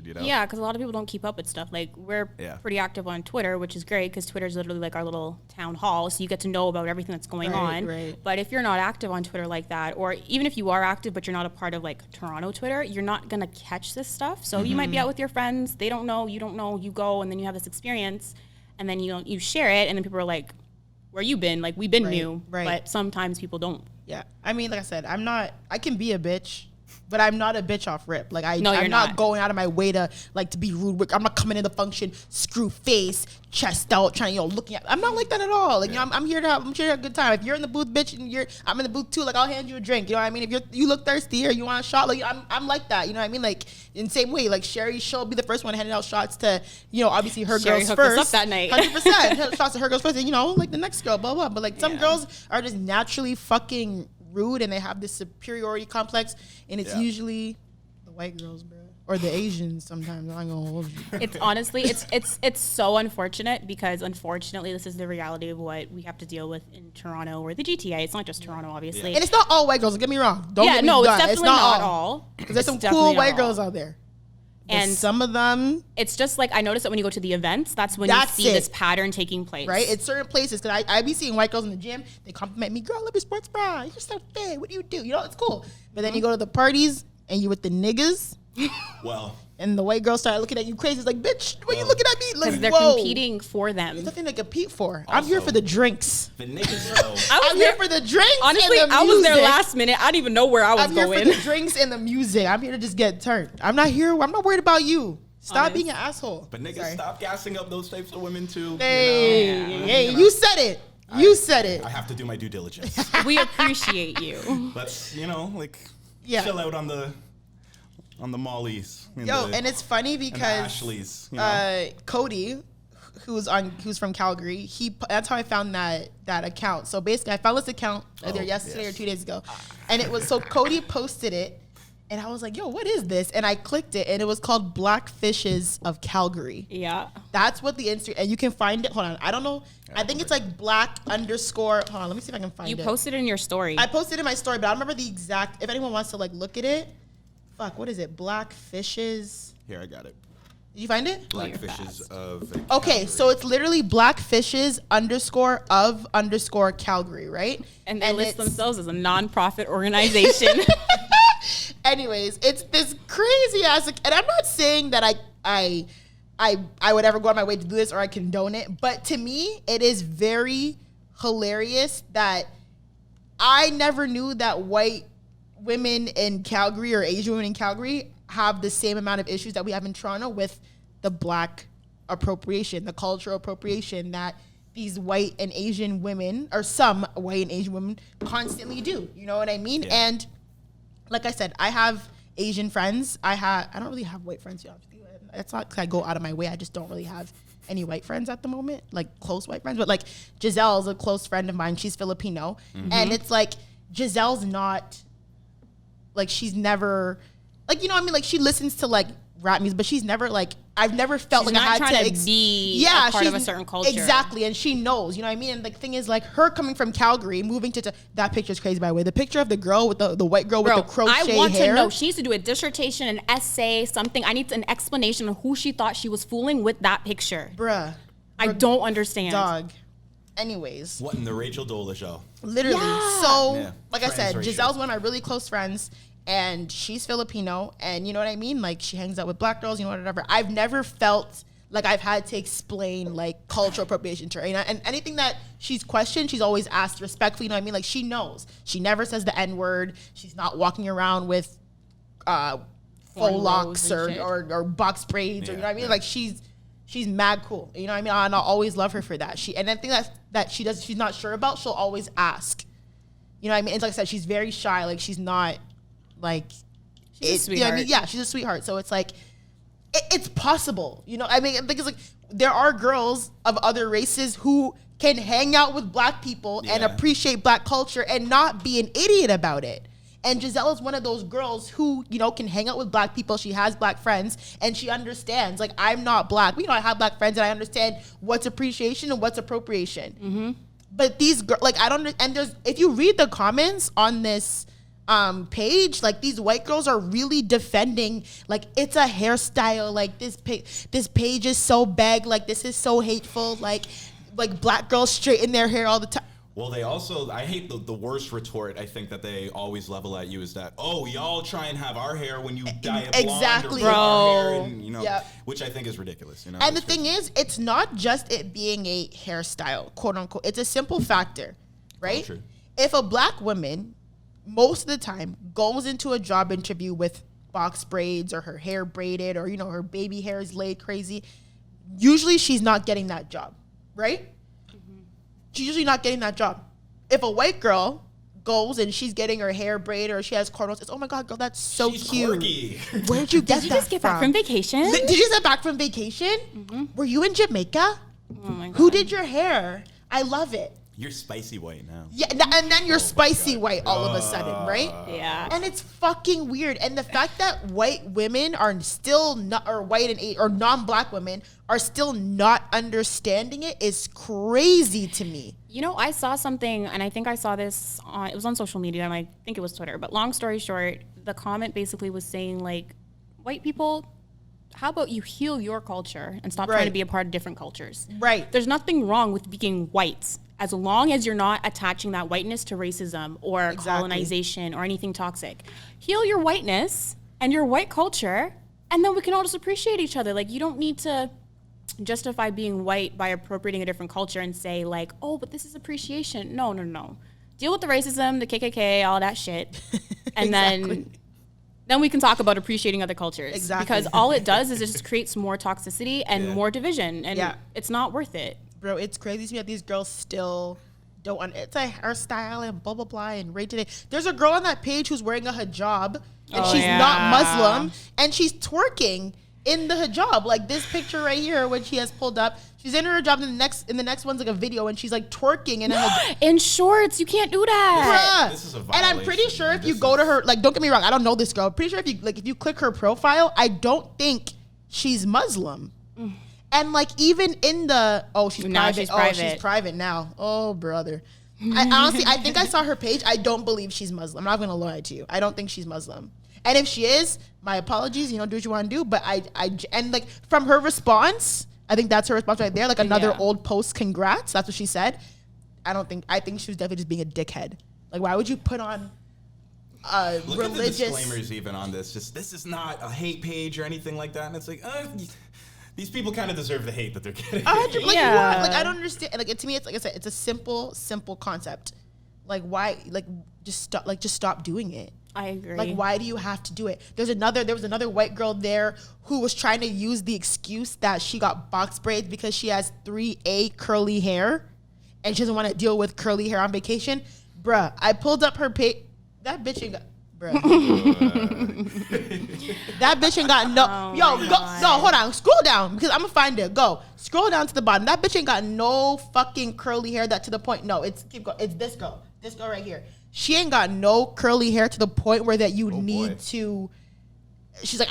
you know? Yeah, because a lot of people don't keep up with stuff. Like, we're pretty active on Twitter, which is great because Twitter is literally like our little town hall. So you get to know about everything that's going on. Right. But if you're not active on Twitter like that, or even if you are active but you're not a part of like Toronto Twitter, you're not going to catch this stuff. So you might be out with your friends. They don't know. You don't know. You go and then you have this experience and then you share it. And then people are like, where you been? Like, we've been new. Right. But sometimes people don't. Yeah. I mean, like I said, I can be a bitch, but I'm not a bitch off rip. Like, I'm not going out of my way to be rude. I'm not coming in the function, screw face, chest out, trying, looking at. I'm not like that at all. Like, I'm here to have a good time. If you're in the booth, bitch, and I'm in the booth too. Like, I'll hand you a drink. You know what I mean? If you look thirsty or you want a shot, like, I'm like that. You know what I mean? Like, in the same way, like Sherry, she'll be the first one handing out shots to, obviously her Sherry girls first. Us up that night. 100%. Shots to her girls first, and like the next girl, blah blah. But like some girls are just naturally fucking rude and they have this superiority complex, and it's usually the white girls, bro, or the Asians. Sometimes I'm gonna hold you. It's honestly, it's so unfortunate because unfortunately this is the reality of what we have to deal with in Toronto or the GTA. It's not just Toronto, obviously, and it's not all white girls. Don't get me wrong. It's definitely not all. Because there's some cool white girls out there. And some of them, it's just like I noticed that when you go to the events, that's when you see this pattern taking place. Right? It's certain places, because I be seeing white girls in the gym, they compliment me, girl, I love your sports bra, you're so fit, what do? It's cool. But then you go to the parties and you with the niggas. Well. And the white girls start looking at you crazy. It's like, bitch, why are you looking at me? Like, because they're competing for them. There's nothing to compete for. Also, I'm here for the drinks. The niggas, though. I'm here for the drinks. Honestly, and the I was there last minute. I didn't even know where I was going. I'm here for the drinks and the music. I'm here to just get turned. I'm not worried about you. Stop being an asshole. But niggas, stop gassing up those types of women too. Hey, you said it. You said it. I have to do my due diligence. We appreciate you. Let's, chill out on the mollies. And it's funny because Ashleys, Cody, who's from Calgary, that's how I found that account. So basically, I found this account either yesterday or 2 days ago, and it was Cody posted it. And I was like, yo, what is this? And I clicked it, and it was called Black Fishes of Calgary. Yeah. That's what the Instagram, and you can find it. Hold on. I don't know. I think it's like black_. Hold on. Let me see if I can find it. You posted it in your story. I posted it in my story, but I don't remember the exact. If anyone wants to look at it. Fuck, what is it? Black Fishes. Here, I got it. Did you find it? Black Fishes of Calgary. Okay, so it's literally Black Fishes _of _Calgary, right? And they list themselves as a non-profit organization. Anyways, it's this crazy ass, and I'm not saying that I would ever go on my way to do this or I condone it, but to me, it is very hilarious that I never knew that white women in Calgary or Asian women in Calgary have the same amount of issues that we have in Toronto with the black appropriation, the cultural appropriation that these white and Asian women, or some white and Asian women, constantly do. You know what I mean? Yeah. And like I said, I have Asian friends. I don't really have white friends. It's not because I go out of my way. I just don't really have any white friends at the moment, like close white friends. But like Giselle is a close friend of mine. She's Filipino. Mm-hmm. And it's like Giselle's not, like she's never, like, you know what I mean? Like she listens to like rap music, but she's never like, I've never felt like I had to be a part of a certain culture. Exactly. And she knows, you know what I mean? And the thing is, like, her coming from Calgary, moving to that picture's crazy, by the way. The picture of the girl with the white girl with the crochet hair. I want to know. She used to do a dissertation, an essay, something. I need an explanation of who she thought she was fooling with that picture. Bruh. I don't understand. Dog. Anyways. What in the Rachel Dola show? Literally. Yeah. So, like I said, Giselle's one of my really close friends. And she's Filipino, and you know what I mean? Like, she hangs out with black girls, you know, whatever. I've never felt like I've had to explain, like, cultural appropriation to her. And anything that she's questioned, she's always asked respectfully, you know what I mean? Like, she knows. She never says the N-word. She's not walking around with faux locks or box braids, or, you know what I mean? Like, she's mad cool, you know what I mean? And I'll always love her for that. And anything that she's not sure about, she'll always ask. You know what I mean? And like I said, she's very shy. Like, she's not... Like, she's a sweetheart. You know what I mean? Yeah, she's a sweetheart. So it's like, it's possible. You know, I mean, because like there are girls of other races who can hang out with black people and appreciate black culture and not be an idiot about it. And Giselle is one of those girls who, you know, can hang out with black people. She has black friends and she understands, like, I'm not black. You know, I have black friends and I understand what's appreciation and what's appropriation. Mm-hmm. But these girls, like, I don't, and if you read the comments on this page, like these white girls are really defending, like it's a hairstyle, like this page is so bad, like this is so hateful, like black girls straighten their hair all the time. Well, they also, I hate the worst retort, I think, that they always level at you is that, oh, y'all try and have our hair when you dye it blonde. Exactly. Or our hair, and, you know, yep. Which I think is ridiculous. You know? And the thing is, it's not just it being a hairstyle, quote unquote. It's a simple factor, right? Oh, true. If a black woman, most of the time, goes into a job interview with box braids or her hair braided or, you know, her baby hair is laid crazy, usually she's not getting that job, right? She's usually not getting that job. If a white girl goes and she's getting her hair braided or she has cornrows, it's, oh my God, girl, that's so She's cute. quirky. Where'd you get that from? Did you just get back from vacation? Did you just get back from vacation? Mm-hmm. Were you in Jamaica? Oh my God. Who did your hair? I love it. You're spicy white now. Yeah, and then you're spicy white all of a sudden, right? Yeah. And it's fucking weird. And the fact that white women are still not, or white and or non-black women are still not understanding it is crazy to me. You know, I saw something, and I think I saw this on, it was on social media, and I think it was Twitter, but long story short, the comment basically was saying, like, white people, how about you heal your culture and stop trying to be a part of different cultures? Right. There's nothing wrong with being white, as long as you're not attaching that whiteness to racism or colonization or anything toxic. Heal your whiteness and your white culture, and then we can all just appreciate each other. Like, you don't need to justify being white by appropriating a different culture and say, like, oh, but this is appreciation. No. Deal with the racism, the KKK, all that shit, and then we can talk about appreciating other cultures. Exactly. Because all it does is it just creates more toxicity and more division, and it's not worth it. Bro, it's crazy to me that these girls still don't. It's a hairstyle and blah, blah, blah, and right today. There's a girl on that page who's wearing a hijab, and she's not Muslim, and she's twerking in the hijab. Like this picture right here, when she has pulled up, she's in her hijab, and the next one's like a video, and she's like twerking in a hijab. In shorts, you can't do that. This is a violation. And I'm pretty sure if you go to her, like, don't get me wrong, I don't know this girl. I'm pretty sure if you click her profile, I don't think she's Muslim. And like even in the she's private. She's private now. Oh brother. I honestly I think I saw her page. I don't believe she's Muslim. I'm not gonna lie to you. I don't think she's Muslim. And if she is, my apologies, do what you want to do. But I and like from her response, I think that's her response right there. Like another old post, congrats. That's what she said. I think she was definitely just being a dickhead. Like why would you put on Look religious at the disclaimers even on this. Just this is not a hate page or anything like that. And it's like these people kind of deserve the hate that they're getting. Like, what? Like, I don't understand. Like, to me, it's like I said, it's a simple concept. Like, why? Like, just stop doing it. I agree. Like, why do you have to do it? There was another white girl there who was trying to use the excuse that she got box braids because she has 3A curly hair, and she doesn't want to deal with curly hair on vacation. Bruh, I pulled up her page. That bitch ain't got. That bitch ain't got no. Hold on. Scroll down because I'm gonna find it. Go. Scroll down to the bottom. That bitch ain't got no fucking curly hair that to the point. No, it's this girl. This girl right here. She ain't got no curly hair to the point where that you need to. She's like,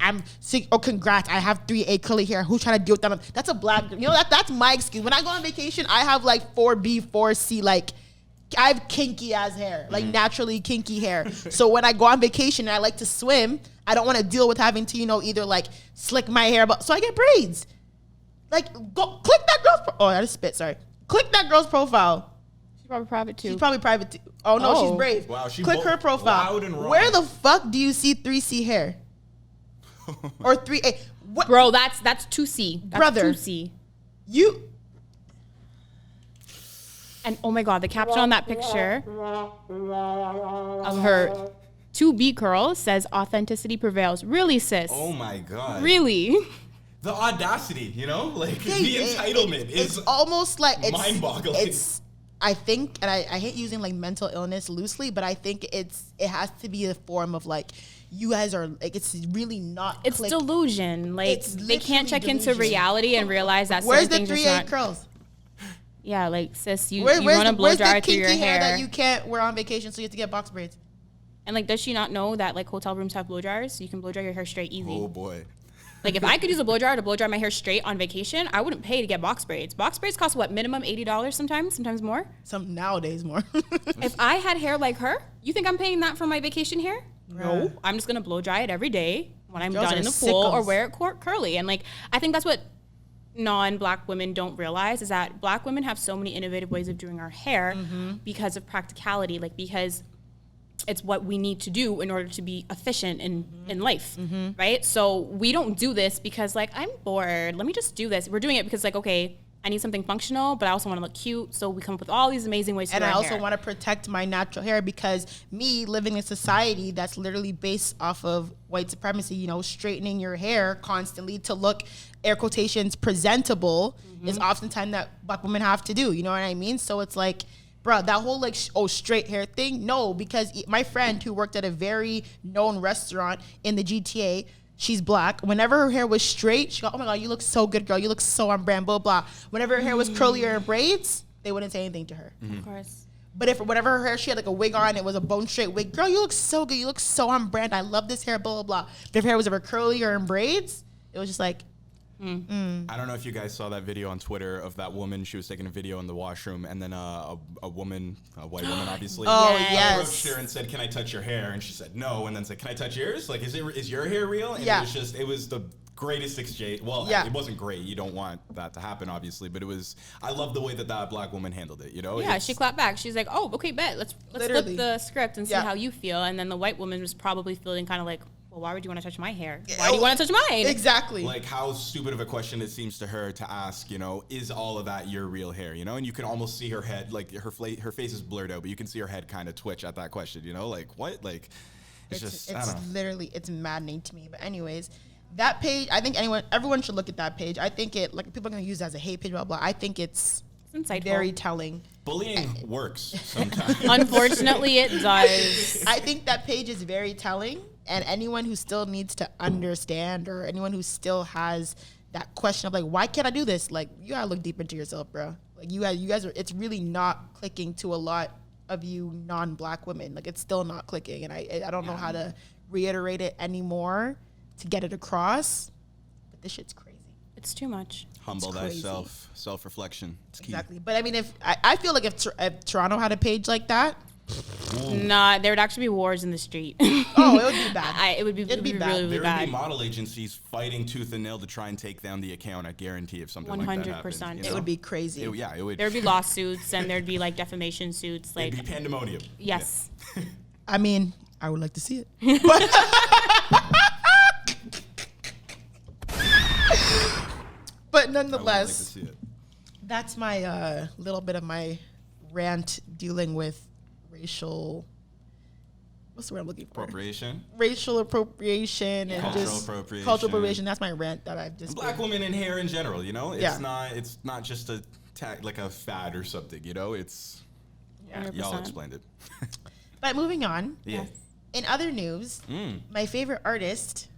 I'm sick. Oh, congrats. I have 3A curly hair. Who's trying to deal with that? That's a black girl. That's my excuse. When I go on vacation, I have like 4B, 4C, like. I have kinky ass hair, like naturally kinky hair. So when I go on vacation and I like to swim, I don't want to deal with having to, either like slick my hair, so I get braids. Like, go click that girl's. I just spit. Sorry. Click that gir's profile. She's probably private too. Oh no, she's brave. Wow, click her profile. Loud and wrong. Where the fuck do you see 3C hair or 3A? What? Bro, that's 2C. That's brother. 2C. You. And oh my God, the caption on that picture of her 2B curl says authenticity prevails. Really, sis? Oh my God. Really? The audacity, like the entitlement is almost like mind-boggling. I think, and I hate using like mental illness loosely, but I think it has to be a form of like, you guys are like, it's really not. It's delusion. Like they can't check into reality and realize that where's certain the things 3A curls? Yeah, like, sis, you want to blow dry through your hair that you can't wear on vacation, so you have to get box braids. And, like, does she not know that, like, hotel rooms have blow dryers? So you can blow dry your hair straight easy. Oh, boy. Like if I could use a blow dryer to blow dry my hair straight on vacation, I wouldn't pay to get box braids. Box braids cost what, minimum $80 sometimes more? Some nowadays more. If I had hair like her, you think I'm paying that for my vacation hair? No, I'm just gonna blow dry it every day when I'm done in the pool or wear it curly. And like, I think that's what non-Black women don't realize is that Black women have so many innovative ways of doing our hair because of practicality, like because it's what we need to do in order to be efficient in life, right? So we don't do this because like, I'm bored, let me just do this. We're doing it because like, okay, I need something functional, but I also want to look cute. So we come up with all these amazing ways to do our hair. And I also want to protect my natural hair because me living in a society that's literally based off of white supremacy, you know, straightening your hair constantly to look, air quotations, presentable is oftentimes that Black women have to do. You know what I mean? So it's like, bro, that whole like, straight hair thing, no, because my friend who worked at a very known restaurant in the GTA, she's Black. Whenever her hair was straight, she go, oh my God, you look so good, girl. You look so on brand, blah, blah. Whenever her hair was curlier in braids, they wouldn't say anything to her. Of course. But if whatever her hair, she had like a wig on, it was a bone straight wig, girl, you look so good. You look so on brand. I love this hair, blah, blah, blah. But if her hair was ever curly or in braids, it was just like, I don't know if you guys saw that video on Twitter of that woman. She was taking a video in the washroom, and then a woman, a white woman, obviously, approached her and said, "Can I touch your hair?" And she said no, and then said, "Can I touch yours? Like, is your hair real?" And it was the greatest exchange. Well, it wasn't great. You don't want that to happen, obviously, but it was. I love the way that Black woman handled it. You know? Yeah, she clapped back. She's like, "Oh, okay, bet. Let's flip the script and see how you feel." And then the white woman was probably feeling kind of like, well, why would you want to touch my hair? Why do you want to touch mine? Exactly. Like how stupid of a question it seems to her to ask, you know, is all of that your real hair, you know? And you can almost see her head, like her face is blurred out, but you can see her head kind of twitch at that question, you know? Like what? Like it's I don't know. Literally, it's maddening to me. But anyways, that page, I think everyone should look at that page. I think it, like people are going to use it as a hate page, blah, blah. I think it's insightful. Very telling. Bullying works sometimes. Unfortunately, it does. I think that page is very telling. And anyone who still needs to understand or anyone who still has that question of like, why can't I do this? Like, you gotta look deep into yourself, bro. Like you guys are, it's really not clicking to a lot of you non-Black women. Like it's still not clicking. And I don't know how to reiterate it anymore to get it across, but this shit's crazy. It's too much. Humble thyself, self-reflection. It's key. Exactly. But I mean, if I feel like if Toronto had a page like that, nah, there would actually be wars in the street. Oh, it would be bad. It would be bad. Really, really there bad. would be model agencies fighting tooth and nail to try and take down the account. I guarantee if something 100%. Like that happened. It would be crazy. It would. There would be lawsuits and there'd be like defamation suits. Like it'd be pandemonium. Yes. Yeah. I mean, I would like to see it. But nonetheless, that's my little bit of my rant dealing with racial. What's the word I'm looking for? Appropriation. Racial appropriation and cultural appropriation. That's my rant that I've just. Black women in hair in general, you know, it's not just a like a fad or something, you know. It's y'all explained it. But moving on. Yeah. In other news, my favorite artist.